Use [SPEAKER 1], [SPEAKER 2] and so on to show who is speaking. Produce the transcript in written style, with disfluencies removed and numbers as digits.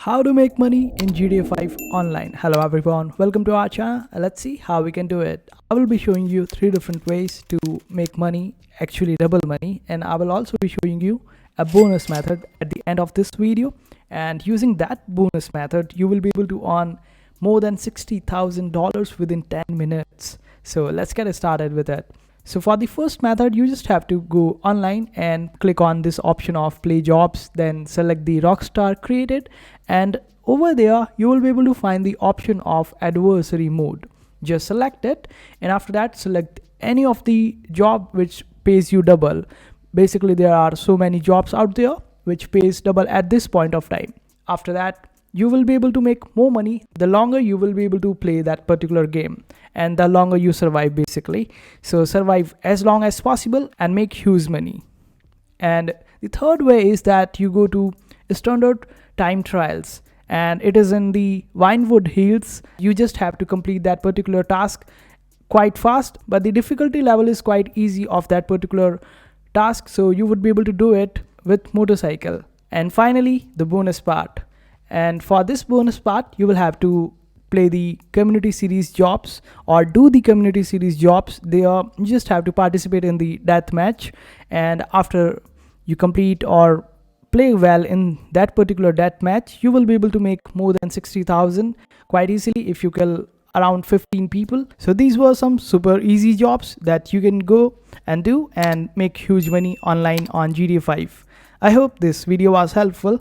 [SPEAKER 1] How to make money in GTA 5 online. Hello everyone, welcome to our channel. Let's see how we can do it. I will be showing you 3 different ways to make money, actually double money, and I will also be showing you a bonus method at the end of this video. And using that bonus method, you will be able to earn more than $60,000 within 10 minutes. So let's get started with it. So for the first method, you just have to go online and click on this option of play jobs, then select the Rockstar created, and over there you will be able to find the option of adversary mode. Just select it, and after that select any of the job which pays you double. Basically there are so many jobs out there which pays double at this point of time. After that, you will be able to make more money the longer you will be able to play that particular game and the longer you survive, basically. So survive as long as possible and make huge money. And the third way is that you go to standard time trials, and it is in the Vinewood Hills. You just have to complete that particular task quite fast, but the difficulty level is quite easy of that particular task, so you would be able to do it with motorcycle. And finally, the bonus part. And for this bonus part, you will have to play the community series jobs or do the community series jobs. You just have to participate in the death match, and after you complete or play well in that particular death match, you will be able to make more than 60,000 quite easily if you kill around 15 people. So these were some super easy jobs that you can go and do and make huge money online on GTA 5. I hope this video was helpful.